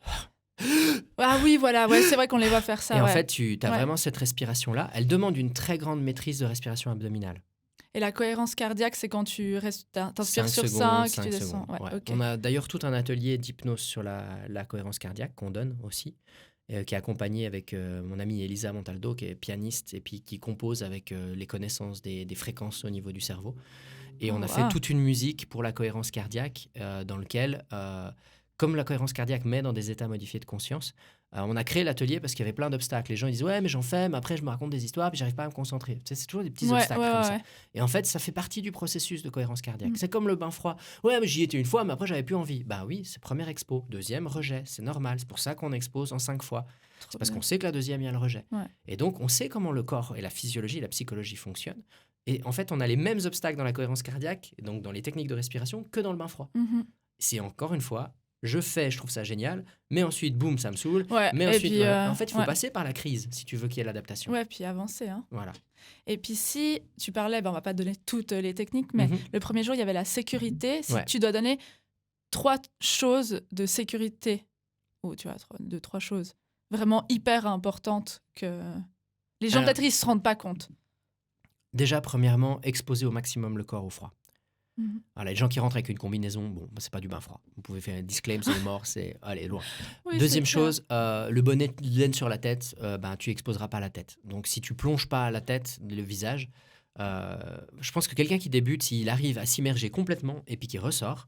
Speaker 1: Ah oui, voilà, ouais, c'est vrai qu'on les voit faire ça.
Speaker 2: Et en fait, tu as vraiment cette respiration-là. Elle demande une très grande maîtrise de respiration abdominale.
Speaker 1: Et la cohérence cardiaque, c'est quand tu t'inspires sur 5 et tu descends.
Speaker 2: Ouais. Okay. On a d'ailleurs tout un atelier d'hypnose sur la cohérence cardiaque qu'on donne aussi. qui est accompagné avec mon amie Elisa Montaldo, qui est pianiste et puis qui compose avec les connaissances des fréquences au niveau du cerveau. Et on a fait toute une musique pour la cohérence cardiaque dans lequel, comme la cohérence cardiaque met dans des états modifiés de conscience, on a créé l'atelier parce qu'il y avait plein d'obstacles. Les gens ils disent « Ouais, mais j'en fais, mais après je me raconte des histoires puis j'arrive pas à me concentrer. » Tu sais, c'est toujours des petits obstacles comme ça. Et en fait, ça fait partie du processus de cohérence cardiaque. C'est comme le bain froid. « Ouais, mais j'y étais une fois, mais après j'avais plus envie. » Bah oui, c'est première expo. Deuxième, rejet. C'est normal. C'est pour ça qu'on expose en 5 fois. C'est parce qu'on sait que la deuxième, il y a le rejet. Et donc, on sait comment le corps et la physiologie et la psychologie fonctionnent. Et en fait, on a les mêmes obstacles dans la cohérence cardiaque, donc dans les techniques de respiration, que dans le bain froid. C'est encore une fois, je trouve ça génial, mais ensuite, boum, ça me saoule. Mais ensuite, puis, en fait, il faut passer par la crise si tu veux qu'il y ait l'adaptation.
Speaker 1: Ouais, puis avancer. Hein.
Speaker 2: Voilà.
Speaker 1: Et puis si tu parlais, on va pas donner toutes les techniques, mais le premier jour, il y avait la sécurité. Si tu dois donner 3 choses de sécurité, ou tu vois, 3 choses vraiment hyper importantes que les gens peut-être ils se rendent pas compte.
Speaker 2: Déjà, premièrement, exposer au maximum le corps au froid. Alors, les gens qui rentrent avec une combinaison, bon, c'est pas du bain froid. Vous pouvez faire un disclaimer, c'est mort, c'est allez loin. Deuxième chose, le bonnet de laine sur la tête, tu exposeras pas la tête. Donc si tu plonges pas la tête, le visage, je pense que quelqu'un qui débute, s'il arrive à s'immerger complètement et puis qu'il ressort,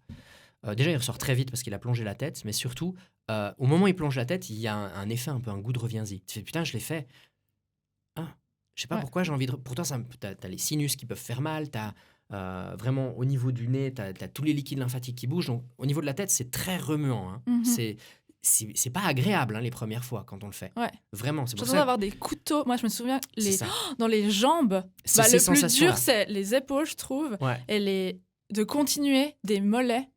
Speaker 2: déjà il ressort très vite parce qu'il a plongé la tête, mais surtout au moment où il plonge la tête, il y a un effet un peu un goût de reviens-y. Tu fais putain, je l'ai fait. Je sais pas pourquoi j'ai envie de. Pourtant, t'as les sinus qui peuvent faire mal, t'as vraiment au niveau du nez, t'as tous les liquides lymphatiques qui bougent. Donc, au niveau de la tête, c'est très remuant. Hein. C'est pas agréable les premières fois quand on le fait. Vraiment, c'est pour ça.
Speaker 1: D'avoir des couteaux. Moi, je me souviens, dans les jambes, le plus dur, c'est les épaules, je trouve, et de continuer des mollets.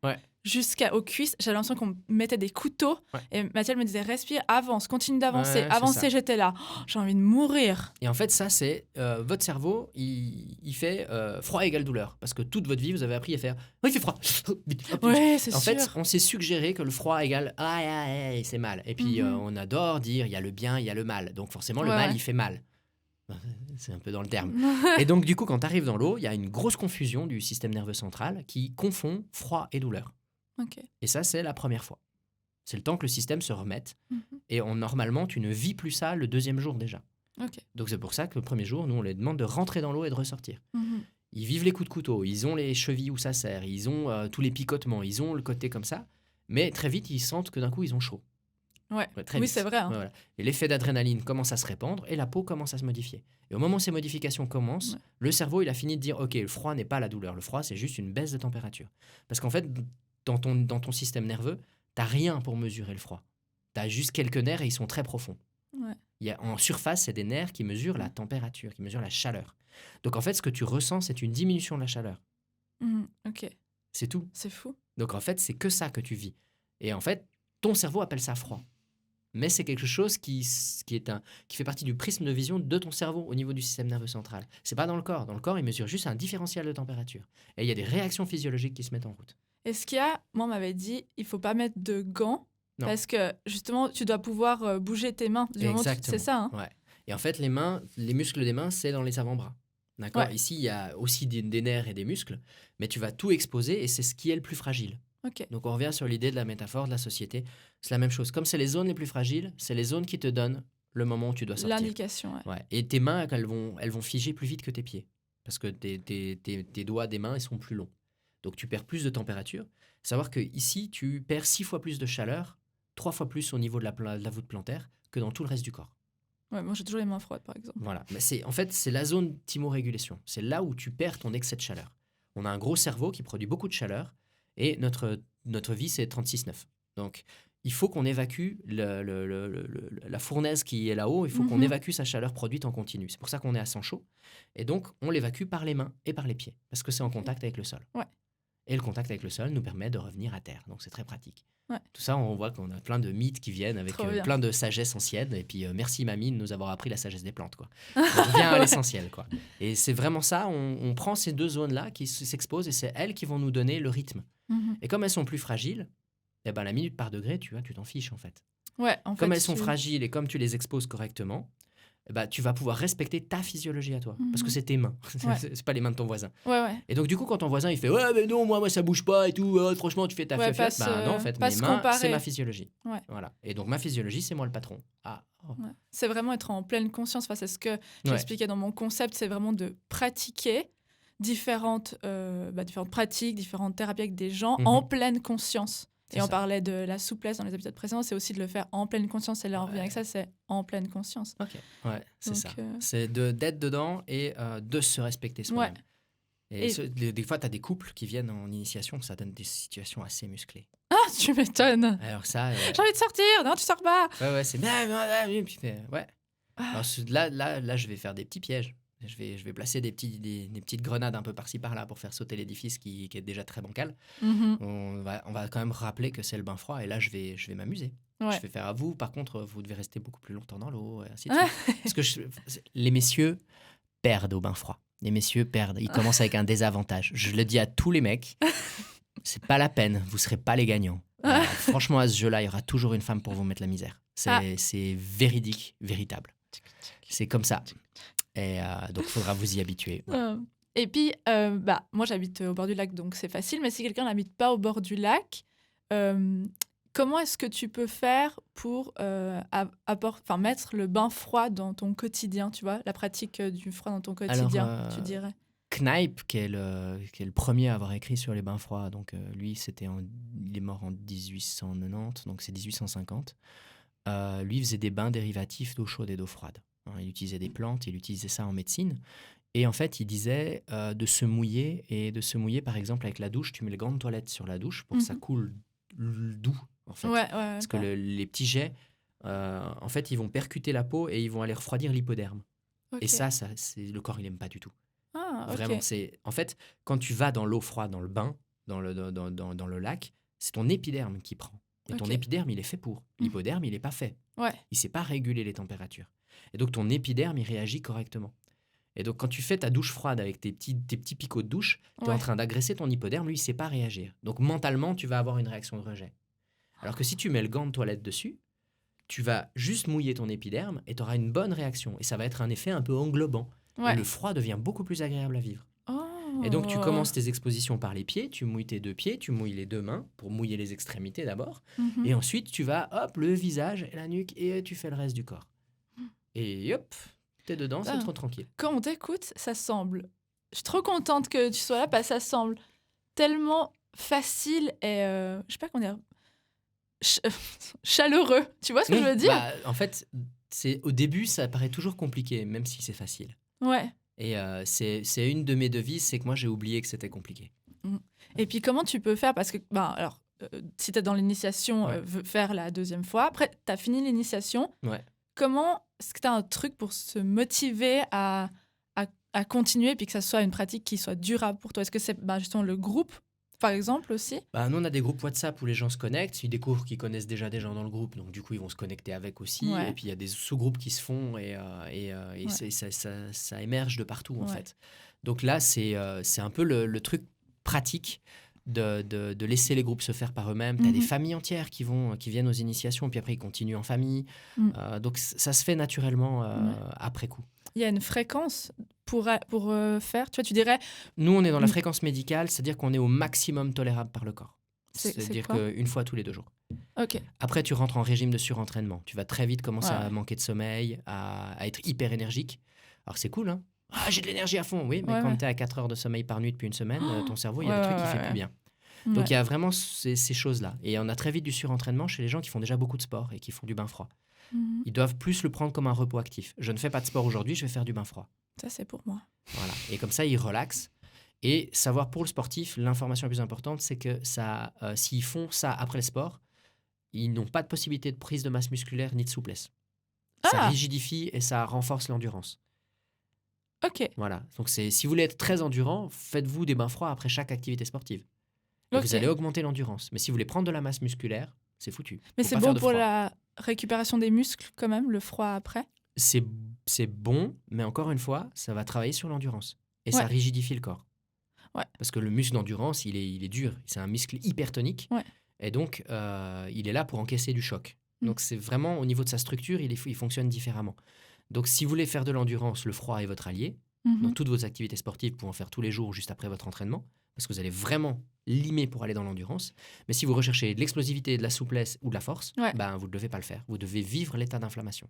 Speaker 1: Jusqu'aux cuisses, j'avais l'impression qu'on mettait des couteaux et Mathilde me disait respire, avance, continue d'avancer, avancer, j'étais là, j'ai envie de mourir.
Speaker 2: Et en fait ça c'est votre cerveau il fait froid égale douleur parce que toute votre vie vous avez appris à faire il fait froid.
Speaker 1: C'est
Speaker 2: en
Speaker 1: sûr.
Speaker 2: fait on s'est suggéré que le froid égale c'est mal et puis on adore dire il y a le bien, il y a le mal, donc forcément le mal il fait mal. C'est un peu dans le terme. Et donc du coup quand tu arrives dans l'eau, il y a une grosse confusion du système nerveux central qui confond froid et douleur. Et ça, c'est la première fois. C'est le temps que le système se remette. Et normalement, tu ne vis plus ça le deuxième jour déjà. Donc c'est pour ça que le premier jour, nous, on les demande de rentrer dans l'eau et de ressortir. Ils vivent les coups de couteau, ils ont les chevilles où ça serre, ils ont tous les picotements, ils ont le côté comme ça. Mais très vite, ils sentent que d'un coup, ils ont chaud. Très vite.
Speaker 1: C'est vrai. Hein.
Speaker 2: Voilà. Et l'effet d'adrénaline commence à se répandre et la peau commence à se modifier. Et au moment où ces modifications commencent, le cerveau, il a fini de dire « Ok, le froid n'est pas la douleur. Le froid, c'est juste une baisse de température. » Parce qu'en fait, dans ton système nerveux, tu n'as rien pour mesurer le froid. Tu as juste quelques nerfs et ils sont très profonds. En surface, c'est des nerfs qui mesurent la température, qui mesurent la chaleur. Donc en fait, ce que tu ressens, c'est une diminution de la chaleur. C'est tout.
Speaker 1: C'est fou.
Speaker 2: Donc en fait, c'est que ça que tu vis. Et en fait, ton cerveau appelle ça froid. Mais c'est quelque chose qui fait partie du prisme de vision de ton cerveau au niveau du système nerveux central. C'est pas dans le corps. Dans le corps, il mesure juste un différentiel de température. Et il y a des réactions physiologiques qui se mettent en route.
Speaker 1: Est-ce qu'il y a, moi on m'avait dit, il faut pas mettre de gants parce que justement tu dois pouvoir bouger tes mains. C'est ça. Hein.
Speaker 2: Et en fait les muscles des mains c'est dans les avant-bras. D'accord. Ici il y a aussi des nerfs et des muscles, mais tu vas tout exposer et c'est ce qui est le plus fragile. Donc on revient sur l'idée de la métaphore de la société. C'est la même chose. Comme c'est les zones les plus fragiles, c'est les zones qui te donnent le moment où tu dois sortir.
Speaker 1: L'indication.
Speaker 2: Et tes mains elles vont figer plus vite que tes pieds parce que tes doigts des mains ils sont plus longs. Donc, tu perds plus de température. Savoir qu'ici, tu perds 6 fois plus de chaleur, 3 fois plus au niveau de la voûte plantaire que dans tout le reste du corps.
Speaker 1: Moi, j'ai toujours les mains froides, par exemple.
Speaker 2: Voilà. Mais c'est la zone thymorégulation. C'est là où tu perds ton excès de chaleur. On a un gros cerveau qui produit beaucoup de chaleur et notre vie, c'est 36,9. Donc, il faut qu'on évacue la fournaise qui est là-haut. Il faut qu'on évacue sa chaleur produite en continu. C'est pour ça qu'on est à 100 chaud. Et donc, on l'évacue par les mains et par les pieds parce que c'est en contact avec le sol. Et le contact avec le sol nous permet de revenir à terre. Donc, c'est très pratique. Tout ça, on voit qu'on a plein de mythes qui viennent avec plein de sagesse ancienne. Et puis, merci mamie de nous avoir appris la sagesse des plantes. On revient à l'essentiel. Et c'est vraiment ça. On prend ces deux zones-là qui s'exposent et c'est elles qui vont nous donner le rythme. Et comme elles sont plus fragiles, la minute par degré, tu t'en fiches en fait. Comme elles sont fragiles et comme tu les exposes correctement, bah, tu vas pouvoir respecter ta physiologie à toi. Parce que c'est tes mains.
Speaker 1: Ouais.
Speaker 2: C'est pas les mains de ton voisin.
Speaker 1: Ouais.
Speaker 2: Et donc, du coup, quand ton voisin, il fait « Ouais, mais non, moi, ça bouge pas et tout. Franchement, tu fais ta fiafia. » Bah non, en fait, mes mains, c'est ma physiologie.
Speaker 1: Ouais.
Speaker 2: Voilà. Et donc, ma physiologie, c'est moi le patron.
Speaker 1: Ouais. C'est vraiment être en pleine conscience. Enfin, c'est ce que j'expliquais dans mon concept. C'est vraiment de pratiquer différentes pratiques, différentes thérapies avec des gens en pleine conscience. Et on parlait de la souplesse dans les épisodes précédents, c'est aussi de le faire en pleine conscience. Et là, on revient avec ça, c'est en pleine conscience.
Speaker 2: Ok, ouais, c'est ça. C'est d'être dedans et de se respecter soi-même. Ouais. Et des fois, tu as des couples qui viennent en initiation, ça donne des situations assez musclées.
Speaker 1: Ah, tu m'étonnes.
Speaker 2: Alors ça...
Speaker 1: J'ai envie de sortir. Non, tu sors pas.
Speaker 2: Ouais, c'est... Ouais. Alors là, je vais faire des petits pièges. Je vais placer des petites grenades un peu par-ci par-là pour faire sauter l'édifice qui est déjà très bancal. On va quand même rappeler que c'est le bain froid et là je vais m'amuser. Ouais. Je vais faire à vous. Par contre, vous devez rester beaucoup plus longtemps dans l'eau et ainsi de suite. Parce que les messieurs perdent au bain froid. Les messieurs perdent. Ils commencent avec un désavantage. Je le dis à tous les mecs. C'est pas la peine. Vous serez pas les gagnants. Franchement, à ce jeu-là, il y aura toujours une femme pour vous mettre la misère. C'est véridique, véritable. C'est comme ça. Et donc, il faudra vous y habituer. Ouais.
Speaker 1: Et puis, moi, j'habite au bord du lac, donc c'est facile. Mais si quelqu'un n'habite pas au bord du lac, comment est-ce que tu peux faire pour mettre le bain froid dans ton quotidien, tu vois, la pratique du froid dans ton quotidien, tu dirais?
Speaker 2: Kneipp, qui est le premier à avoir écrit sur les bains froids, donc lui, il est mort en 1890, donc c'est 1850. Lui, il faisait des bains dérivatifs d'eau chaude et d'eau froide. Il utilisait des plantes, il utilisait ça en médecine. Et en fait, il disait de se mouiller, par exemple, avec la douche. Tu mets le gant de toilette sur la douche pour que ça coule doux, en fait. Parce que les petits jets, en fait, ils vont percuter la peau et ils vont aller refroidir l'hypoderme. Okay. Et ça le corps, il n'aime pas du tout. Vraiment, en fait, quand tu vas dans l'eau froide, dans le bain, dans le lac, c'est ton épiderme qui prend. Et ton épiderme, il est fait pour. L'hypoderme, il n'est pas fait. Il ne sait pas réguler les températures. Et donc, ton épiderme, il réagit correctement. Et donc, quand tu fais ta douche froide avec tes petits picots de douche, tu es en train d'agresser ton hypoderme, lui, il ne sait pas réagir. Donc, mentalement, tu vas avoir une réaction de rejet. Alors que si tu mets le gant de toilette dessus, tu vas juste mouiller ton épiderme et tu auras une bonne réaction. Et ça va être un effet un peu englobant. Et le froid devient beaucoup plus agréable à vivre. Et donc, tu commences tes expositions par les pieds, tu mouilles tes 2 pieds, tu mouilles les 2 mains pour mouiller les extrémités d'abord. Et ensuite, tu vas, le visage et la nuque et tu fais le reste du corps. Et hop, t'es dedans, c'est trop tranquille.
Speaker 1: Quand on t'écoute, ça semble... Je suis trop contente que tu sois là parce que ça semble tellement facile et, je sais pas comment dire, chaleureux. Tu vois ce que je veux dire?
Speaker 2: En fait, au début, ça paraît toujours compliqué, même si c'est facile.
Speaker 1: Ouais.
Speaker 2: Et c'est une de mes devises, c'est que moi, j'ai oublié que c'était compliqué.
Speaker 1: Et puis, comment tu peux faire? Parce que, si t'es dans l'initiation, faire la 2e fois. Après, t'as fini l'initiation. Comment est-ce que tu as un truc pour se motiver à continuer et puis que ça soit une pratique qui soit durable pour toi? Est-ce que c'est justement le groupe, par exemple, aussi?
Speaker 2: Nous, on a des groupes WhatsApp où les gens se connectent. Ils découvrent qu'ils connaissent déjà des gens dans le groupe. Donc, du coup, ils vont se connecter avec aussi. Et puis, il y a des sous-groupes qui se font et ça émerge de partout, en fait. Donc là, c'est un peu le truc pratique de laisser les groupes se faire par eux-mêmes. Tu as des familles entières qui viennent aux initiations, puis après ils continuent en famille. Donc ça se fait naturellement après coup.
Speaker 1: Il y a une fréquence pour faire, tu vois, tu dirais...
Speaker 2: Nous, on est dans la fréquence médicale, c'est-à-dire qu'on est au maximum tolérable par le corps. C'est-à-dire qu'une fois tous les 2 jours. Après, tu rentres en régime de surentraînement. Tu vas très vite commencer à manquer de sommeil, à être hyper énergique. Alors c'est cool, hein. J'ai de l'énergie à fond, oui, mais quand tu es à 4 heures de sommeil par nuit depuis une semaine, ton cerveau, il y a des trucs qui ne fait plus bien. Donc il y a vraiment ces choses-là. Et on a très vite du surentraînement chez les gens qui font déjà beaucoup de sport et qui font du bain froid. Ils doivent plus le prendre comme un repos actif. Je ne fais pas de sport aujourd'hui, je vais faire du bain froid.
Speaker 1: Ça, c'est pour moi.
Speaker 2: Voilà. Et comme ça, ils relaxent. Et savoir pour le sportif, l'information la plus importante, c'est que s'ils font ça après le sport, ils n'ont pas de possibilité de prise de masse musculaire ni de souplesse. Ça rigidifie et ça renforce l'endurance. Voilà. Donc, si vous voulez être très endurant, faites-vous des bains froids après chaque activité sportive. Et vous allez augmenter l'endurance. Mais si vous voulez prendre de la masse musculaire, c'est foutu.
Speaker 1: Mais c'est bon pour la récupération des muscles quand même, le froid après?
Speaker 2: C'est bon, mais encore une fois, ça va travailler sur l'endurance. Et ça rigidifie le corps. Parce que le muscle d'endurance, il est dur. C'est un muscle hypertonique. Et donc, il est là pour encaisser du choc. Donc, c'est vraiment, au niveau de sa structure, il fonctionne différemment. Donc, si vous voulez faire de l'endurance, le froid est votre allié. Dans toutes vos activités sportives, vous pouvez en faire tous les jours juste après votre entraînement, parce que vous allez vraiment limer pour aller dans l'endurance. Mais si vous recherchez de l'explosivité, de la souplesse ou de la force, vous ne devez pas le faire. Vous devez vivre l'état d'inflammation.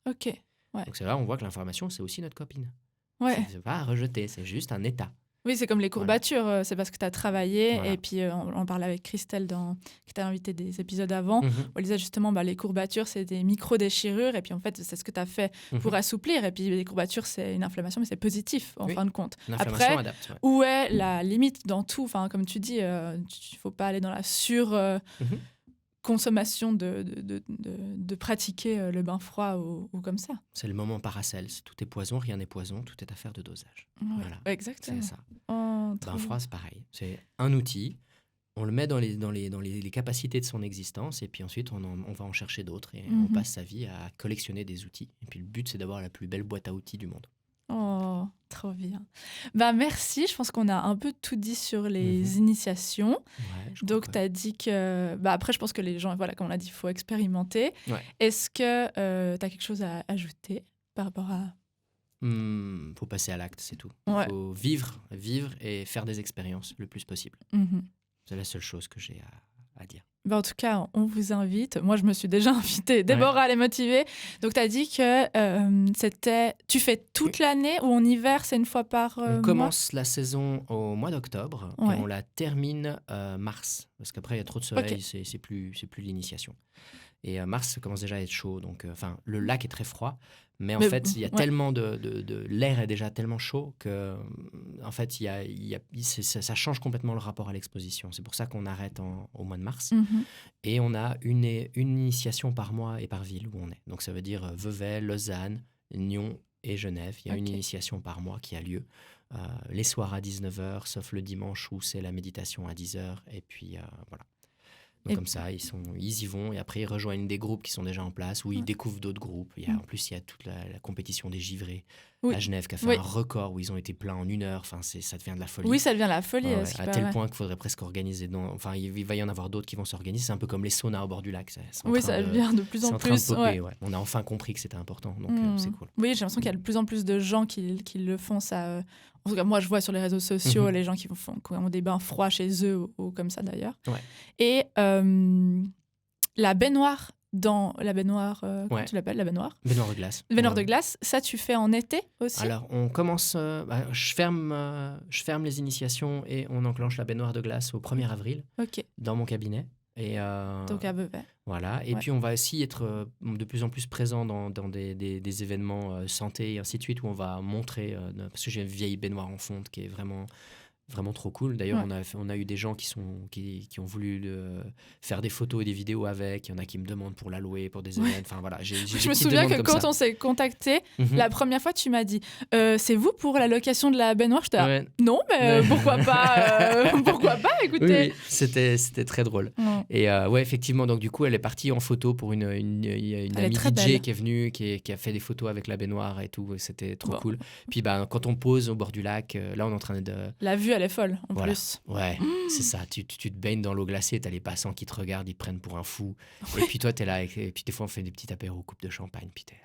Speaker 1: Ok. Ouais.
Speaker 2: Donc c'est là où on voit que l'inflammation, c'est aussi notre copine.
Speaker 1: Ouais.
Speaker 2: C'est pas à rejeter, c'est juste un état.
Speaker 1: Oui, c'est comme les courbatures, c'est parce que tu as travaillé, et puis on parlait avec Christelle qui t'a invité des épisodes avant, où elle disait justement les courbatures, c'est des micro-déchirures, et puis en fait, c'est ce que tu as fait pour assouplir, et puis les courbatures, c'est une inflammation, mais c'est positif en fin de compte.
Speaker 2: L'inflammation
Speaker 1: Après,
Speaker 2: adapte.
Speaker 1: où est la limite dans tout? Enfin, comme tu dis, il ne faut pas aller dans la consommation de pratiquer le bain froid ou comme ça.
Speaker 2: C'est le moment Paracels. Tout est poison, rien n'est poison, tout est affaire de dosage. Voilà.
Speaker 1: Exactement.
Speaker 2: C'est ça.
Speaker 1: Bain
Speaker 2: froid, c'est pareil. C'est un outil, on le met dans les capacités de son existence, et puis ensuite on va en chercher d'autres, et on passe sa vie à collectionner des outils. Et puis le but, c'est d'avoir la plus belle boîte à outils du monde.
Speaker 1: Oh, trop bien. Merci, je pense qu'on a un peu tout dit sur les initiations.
Speaker 2: Ouais,
Speaker 1: donc, tu as dit que... après, je pense que les gens, voilà, comme on l'a dit, il faut expérimenter.
Speaker 2: Ouais.
Speaker 1: Est-ce que tu as quelque chose à ajouter par rapport à...
Speaker 2: Faut passer à l'acte, c'est tout.
Speaker 1: Ouais.
Speaker 2: Faut vivre et faire des expériences le plus possible. C'est la seule chose que j'ai à dire.
Speaker 1: En tout cas, on vous invite. Moi, je me suis déjà invitée. Déborah, elle est motivée. Donc, tu as dit que tu fais toute l'année, ou en hiver, c'est une fois par mois?
Speaker 2: On commence la saison au mois d'octobre, et on la termine mars. Parce qu'après, il y a trop de soleil, c'est plus l'initiation. Et mars, ça commence déjà à être chaud. Donc, le lac est très froid. Mais en fait, il y a tellement l'air est déjà tellement chaud que, en fait, ça change complètement le rapport à l'exposition. C'est pour ça qu'on arrête au mois de mars. Et on a une initiation par mois et par ville où on est. Donc, ça veut dire Vevey, Lausanne, Nyon et Genève. Il y a une initiation par mois qui a lieu. Les soirs à 19h, sauf le dimanche où c'est la méditation à 10h. Et puis, voilà. Donc comme ça, ils y vont, et après ils rejoignent des groupes qui sont déjà en place, ou ils découvrent d'autres groupes. En plus, il y a toute la compétition des givrés à Genève qui a fait un record où ils ont été pleins en 1 heure. Enfin, ça devient de la folie.
Speaker 1: Oui, ça devient la folie.
Speaker 2: À tel point qu'il faudrait presque organiser. Il va y en avoir d'autres qui vont s'organiser. C'est un peu comme les saunas au bord du lac. Ça
Speaker 1: devient de plus en plus.
Speaker 2: C'est en train de popper, On a enfin compris que c'était important, donc c'est cool.
Speaker 1: Oui, j'ai l'impression qu'il y a de plus en plus de gens qui le font, ça. En tout cas, moi, je vois sur les réseaux sociaux les gens qui ont des bains froids chez eux, ou comme ça d'ailleurs. Ouais. Et la baignoire comment tu l'appelles, la baignoire?
Speaker 2: Baignoire de glace.
Speaker 1: Baignoire de glace, ça tu fais en été aussi? Alors,
Speaker 2: on commence... je ferme les initiations et on enclenche la baignoire de glace au 1er avril dans mon cabinet. Et
Speaker 1: donc à Vevey.
Speaker 2: Voilà. Et puis on va aussi être de plus en plus présent dans des événements santé et ainsi de suite, où on va montrer, parce que j'ai une vieille baignoire en fonte qui est vraiment trop cool. D'ailleurs, on a eu des gens qui ont voulu faire des photos et des vidéos avec. Il y en a qui me demandent pour la louer, pour des événements. Enfin, voilà,
Speaker 1: je me souviens que quand on s'est contacté, la première fois, tu m'as dit c'est vous pour la location de la baignoire? Je t'ai dit non, mais pourquoi pas pourquoi pas, écoutez.
Speaker 2: Oui, c'était très drôle. Et effectivement, donc du coup, elle est partie en photo pour une amie DJ qui est venue, qui a fait des photos avec la baignoire et tout. C'était trop cool. Puis quand on pose au bord du lac, là, on est en train de...
Speaker 1: La vue, elle est folle, en plus.
Speaker 2: Ouais, c'est ça. Tu te baignes dans l'eau glacée, t'as les passants qui te regardent, ils te prennent pour un fou. Et puis toi, t'es là, et puis des fois, on fait des petits apéros, coupe de champagne, puis t'es...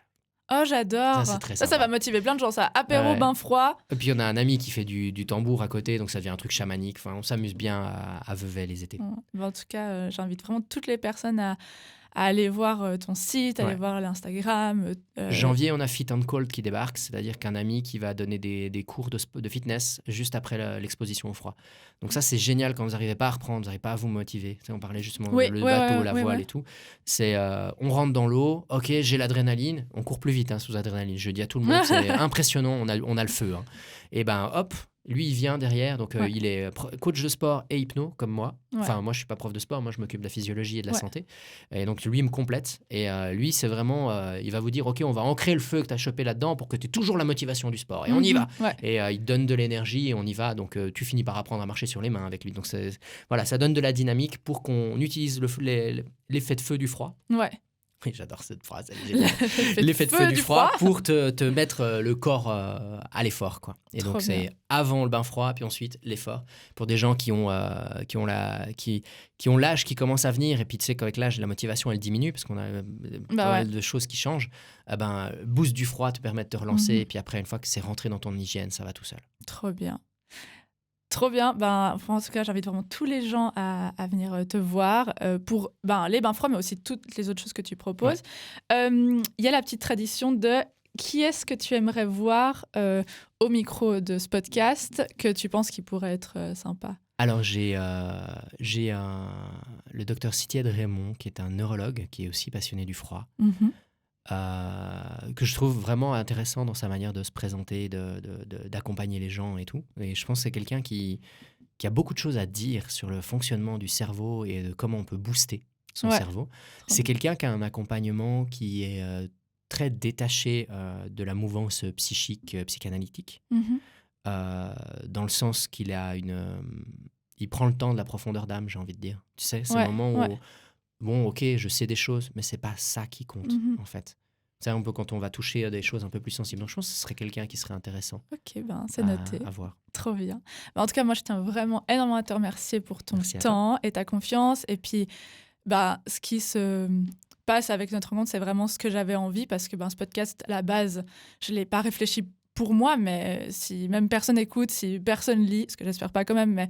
Speaker 1: Oh, j'adore. Ça va motiver plein de gens, ça. Apéro, bain froid.
Speaker 2: Et puis, on a un ami qui fait du tambour à côté, donc ça devient un truc chamanique. Enfin, on s'amuse bien à Vevey les étés.
Speaker 1: En tout cas, j'invite vraiment toutes les personnes à aller voir ton site, aller voir l'Instagram.
Speaker 2: Janvier, on a Fit and Cold qui débarque, c'est-à-dire qu'un ami qui va donner des cours de fitness juste après l'exposition au froid. Donc ça, c'est génial quand vous n'arrivez pas à reprendre, vous n'arrivez pas à vous motiver. Tu sais, on parlait justement le bateau, la voile et tout. C'est, on rentre dans l'eau, ok, j'ai l'adrénaline, on court plus vite sous adrénaline. Je dis à tout le monde, c'est impressionnant, on a le feu. Et hop, lui, il vient derrière, donc il est coach de sport et hypno, comme moi. Enfin, moi, je ne suis pas prof de sport, moi, je m'occupe de la physiologie et de la santé. Et donc, lui, il me complète. Et lui, c'est vraiment, il va vous dire, OK, on va ancrer le feu que tu as chopé là-dedans pour que tu aies toujours la motivation du sport. Et on y va. Et il donne de l'énergie et on y va. Donc, tu finis par apprendre à marcher sur les mains avec lui. Donc, ça donne de la dynamique pour qu'on utilise l'effet de feu du froid. Oui, j'adore cette phrase. L'effet de feu du froid pour te mettre le corps à l'effort, quoi. Et
Speaker 1: Trop
Speaker 2: donc,
Speaker 1: bien.
Speaker 2: c'est avant le bain froid, puis ensuite l'effort. Pour des gens qui ont l'âge qui commence à venir, et puis tu sais qu'avec l'âge, la motivation, elle diminue, parce qu'on a pas mal de choses qui changent. Boost du froid te permet de te relancer, et puis après, une fois que c'est rentré dans ton hygiène, ça va tout seul.
Speaker 1: Trop bien. Trop bien. En tout cas, j'invite vraiment tous les gens à venir te voir pour les bains froids, mais aussi toutes les autres choses que tu proposes. Il y a la petite tradition de qui est-ce que tu aimerais voir au micro de ce podcast que tu penses qui pourrait être sympa?
Speaker 2: Alors, j'ai le docteur Sitied Raymond, qui est un neurologue, qui est aussi passionné du froid. Que je trouve vraiment intéressant dans sa manière de se présenter, d'accompagner les gens et tout. Et je pense que c'est quelqu'un qui a beaucoup de choses à dire sur le fonctionnement du cerveau et de comment on peut booster son cerveau. C'est quelqu'un qui a un accompagnement qui est très détaché de la mouvance psychique, psychanalytique, dans le sens qu'il a il prend le temps de la profondeur d'âme, j'ai envie de dire. Tu sais, c'est le moment où... Bon, ok, je sais des choses, mais c'est pas ça qui compte, en fait. C'est un peu quand on va toucher à des choses un peu plus sensibles. Donc, je pense que ce serait quelqu'un qui serait intéressant.
Speaker 1: Ok, c'est noté.
Speaker 2: À voir.
Speaker 1: Trop bien. En tout cas, moi, je tiens vraiment énormément à te remercier pour ton temps et ta confiance. Et puis, ce qui se passe avec notre rencontre, c'est vraiment ce que j'avais envie, parce que ce podcast, à la base, je ne l'ai pas réfléchi pour moi, mais si même personne écoute, si personne lit, ce que j'espère pas quand même, mais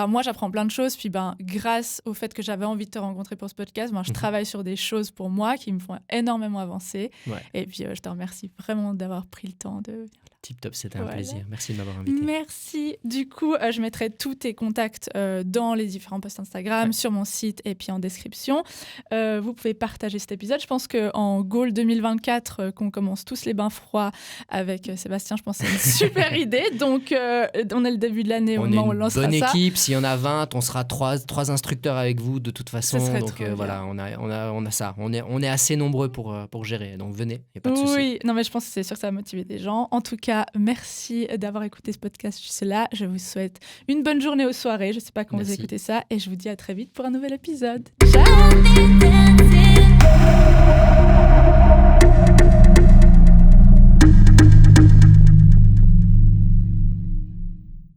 Speaker 1: moi j'apprends plein de choses. Puis grâce au fait que j'avais envie de te rencontrer pour ce podcast, je travaille sur des choses pour moi qui me font énormément avancer. Et puis je te remercie vraiment d'avoir pris le temps de venir là.
Speaker 2: Tip top, c'était un plaisir. Merci de m'avoir invité.
Speaker 1: Merci. Du coup, je mettrai tous tes contacts dans les différents posts Instagram, sur mon site et puis en description. Vous pouvez partager cet épisode. Je pense qu'en Goal 2024, qu'on commence tous les bains froids avec Sébastien, je pense que c'est une super idée. Donc, on est le début de l'année au moment où on lancera ça.
Speaker 2: On est une bonne équipe. S'il y en a 20, on sera trois instructeurs avec vous de toute façon. Donc voilà, on a ça. On est assez nombreux pour gérer. Donc venez, il n'y a pas de souci.
Speaker 1: Oui, non, mais je pense que c'est sûr que ça va motiver des gens. En tout cas, merci d'avoir écouté ce podcast jusque-là. Je vous souhaite une bonne journée ou soirée. Je ne sais pas quand vous écoutez ça. Et je vous dis à très vite pour un nouvel épisode. Ciao!